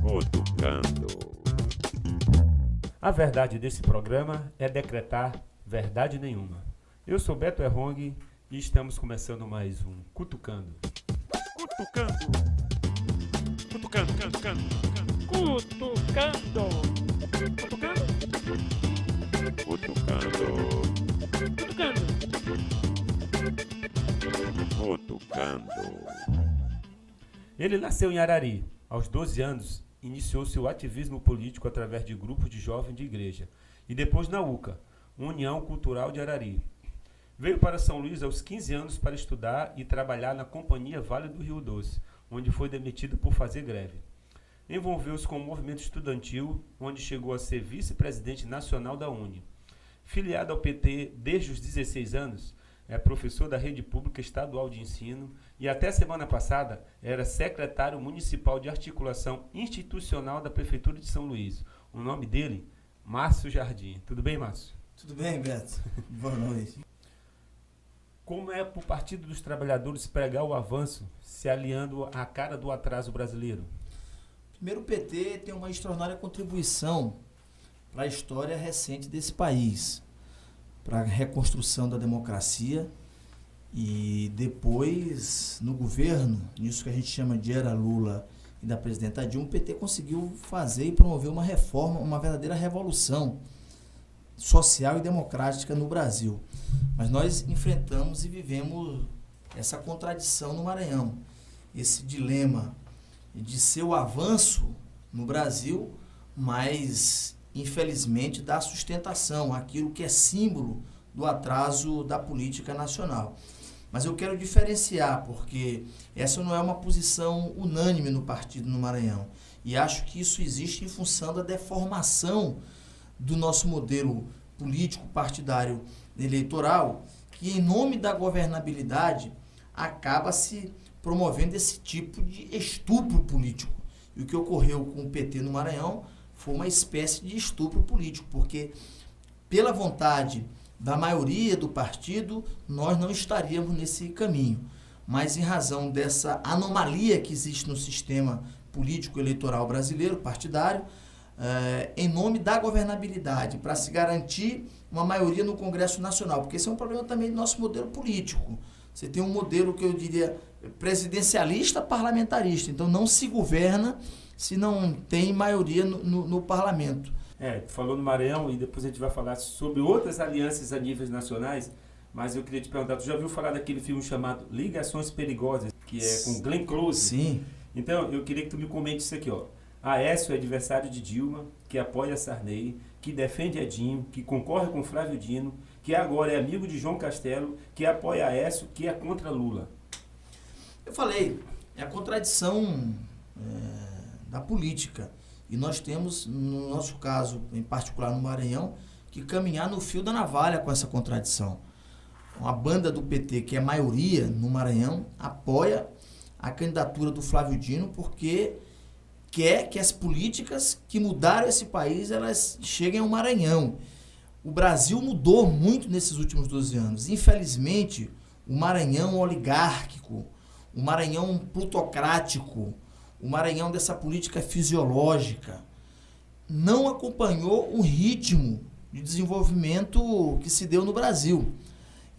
Cutucando. A verdade desse programa é decretar verdade nenhuma. Eu sou Beto Errong e estamos começando mais um Cutucando. Cutucando. Cutucando, cutucando, Cutucando. cutucando. Cutucando. Cutucando. Cutucando. Ele nasceu em Arari. Aos 12 anos, iniciou seu ativismo político através de grupos de jovens de igreja e depois na UCA, União Cultural de Arari. Veio para São Luís aos 15 anos para estudar e trabalhar na Companhia Vale do Rio Doce, onde foi demitido por fazer greve. Envolveu-se com o movimento estudantil, onde chegou a ser vice-presidente nacional da UNE. Filiado ao PT desde os 16 anos, é professor da Rede Pública Estadual de Ensino e até semana passada era secretário municipal de articulação institucional da Prefeitura de São Luís. O nome dele, Márcio Jardim. Tudo bem, Márcio? Tudo bem, Beto? Boa noite. Como é para o Partido dos Trabalhadores pregar o avanço, se aliando à cara do atraso brasileiro? Primeiro, o PT tem uma extraordinária contribuição para a história recente desse país, para a reconstrução da democracia e depois, no governo, nisso que a gente chama de era Lula e da presidenta Dilma, o PT conseguiu fazer e promover uma reforma, uma verdadeira revolução social e democrática no Brasil. Mas nós enfrentamos e vivemos essa contradição no Maranhão, esse dilema de ser o avanço no Brasil, mas infelizmente da sustentação, aquilo que é símbolo do atraso da política nacional. Mas eu quero diferenciar, porque essa não é uma posição unânime no partido no Maranhão. E acho que isso existe em função da deformação do nosso modelo político, partidário, eleitoral, que em nome da governabilidade acaba se promovendo esse tipo de estupro político. E o que ocorreu com o PT no Maranhão foi uma espécie de estupro político, porque pela vontade da maioria do partido, nós não estaríamos nesse caminho. Mas em razão dessa anomalia que existe no sistema político eleitoral brasileiro, partidário, em nome da governabilidade, para se garantir uma maioria no Congresso Nacional, porque esse é um problema também do nosso modelo político. Você tem um modelo que eu diria presidencialista parlamentarista, então não se governa se não tem maioria no parlamento. Tu falou no Maranhão e depois a gente vai falar sobre outras alianças a níveis nacionais, mas eu queria te perguntar, tu já ouviu falar daquele filme chamado Ligações Perigosas, que é com Glenn Close? Sim. Então, eu queria que tu me comente isso aqui, ó. Aécio é adversário de Dilma, que apoia Sarney, que defende Edinho, que concorre com Flávio Dino, que agora é amigo de João Castelo, que apoia Aécio, que é contra Lula. Eu falei, é a contradição da política. E nós temos, no nosso caso, em particular no Maranhão, que caminhar no fio da navalha com essa contradição. Uma banda do PT, que é maioria no Maranhão, apoia a candidatura do Flávio Dino porque quer que as políticas que mudaram esse país, elas cheguem ao Maranhão. O Brasil mudou muito nesses últimos 12 anos. Infelizmente, o Maranhão oligárquico, o Maranhão plutocrático, o Maranhão dessa política fisiológica, não acompanhou o ritmo de desenvolvimento que se deu no Brasil.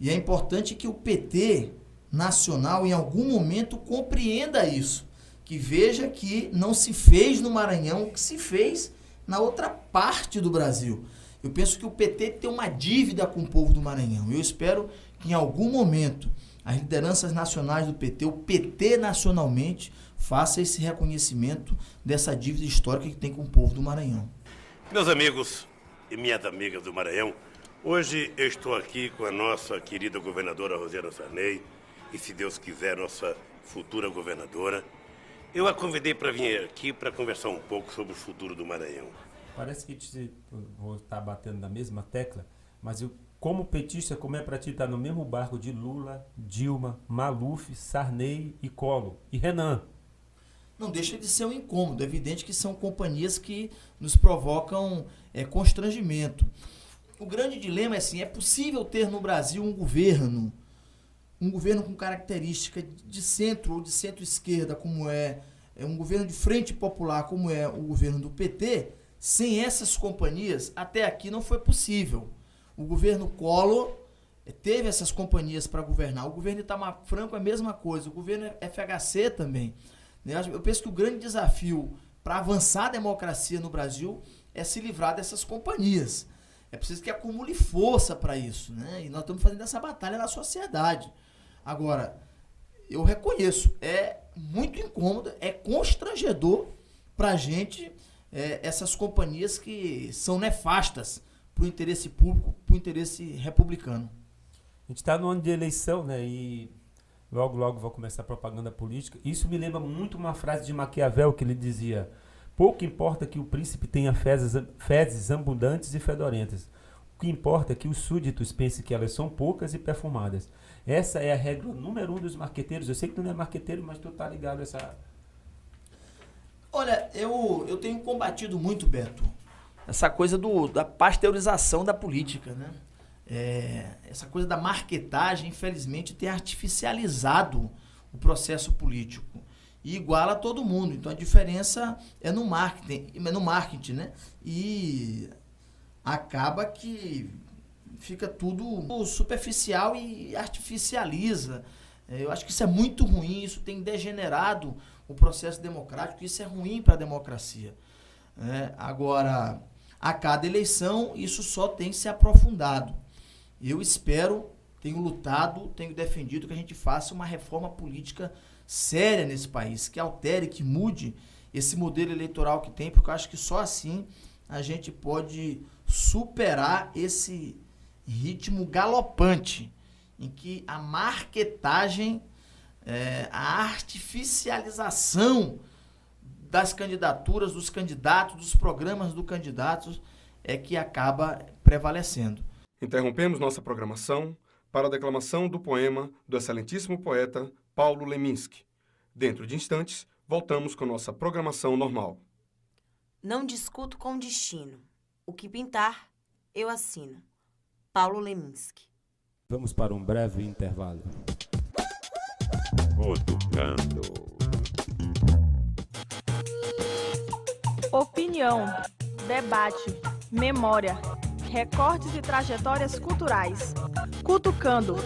E é importante que o PT nacional, em algum momento, compreenda isso, que veja que não se fez no Maranhão o que se fez na outra parte do Brasil. Eu penso que o PT tem uma dívida com o povo do Maranhão. Eu espero que em algum momento as lideranças nacionais do PT, o PT nacionalmente, faça esse reconhecimento dessa dívida histórica que tem com o povo do Maranhão. Meus amigos e minhas amigas do Maranhão, hoje eu estou aqui com a nossa querida governadora Rosiana Sarney e, se Deus quiser, nossa futura governadora. Eu a convidei para vir aqui para conversar um pouco sobre o futuro do Maranhão. Parece que vou estar batendo na mesma tecla, mas eu, como petista, como é para ti estar no mesmo barco de Lula, Dilma, Maluf, Sarney e Collor e Renan? Não deixa de ser um incômodo. É evidente que são companhias que nos provocam constrangimento. O grande dilema é assim, é possível ter no Brasil um governo com característica de centro ou de centro-esquerda, como é um governo de frente popular como é o governo do PT, sem essas companhias, até aqui não foi possível. O governo Collor teve essas companhias para governar. O governo Itamar Franco é a mesma coisa. O governo FHC também. Eu penso que o grande desafio para avançar a democracia no Brasil é se livrar dessas companhias. É preciso que acumule força para isso, né? E nós estamos fazendo essa batalha na sociedade. Agora, eu reconheço, é muito incômodo, é constrangedor para a gente essas companhias que são nefastas para o interesse público, para o interesse republicano. A gente está no ano de eleição, né? E logo, logo vai começar a propaganda política. Isso me lembra muito uma frase de Maquiavel que ele dizia: pouco importa que o príncipe tenha fezes abundantes e fedorentas. O que importa é que os súditos pensem que elas são poucas e perfumadas. Essa é a regra número 1 dos marqueteiros. Eu sei que tu não é marqueteiro, mas tu tá ligado a essa... Olha, eu tenho combatido muito, Beto, essa coisa da pasteurização da política, né? Essa coisa da marketagem, infelizmente, tem artificializado o processo político e iguala todo mundo. Então a diferença é no marketing, né? E acaba que fica tudo superficial e artificializa. Eu acho que isso é muito ruim, isso tem degenerado o processo democrático, isso é ruim para a democracia. Agora, a cada eleição, isso só tem se aprofundado. Eu espero, tenho lutado, tenho defendido que a gente faça uma reforma política séria nesse país, que altere, que mude esse modelo eleitoral que tem, porque eu acho que só assim a gente pode superar esse ritmo galopante em que a marketagem, a artificialização das candidaturas, dos candidatos, dos programas dos candidatos é que acaba prevalecendo. Interrompemos nossa programação para a declamação do poema do excelentíssimo poeta Paulo Leminski. Dentro de instantes, voltamos com nossa programação normal. Não discuto com o destino. O que pintar, eu assino. Paulo Leminski. Vamos para um breve intervalo. Cutucando. Opinião, debate, memória, recortes e trajetórias culturais. Cutucando,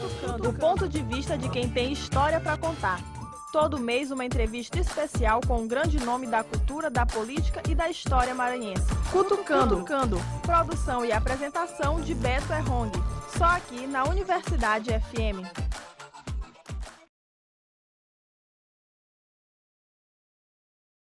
o ponto de vista de quem tem história para contar. Todo mês uma entrevista especial com um grande nome da cultura, da política e da história maranhense. Cutucando, produção e apresentação de Beto Errong. Só aqui na Universidade FM.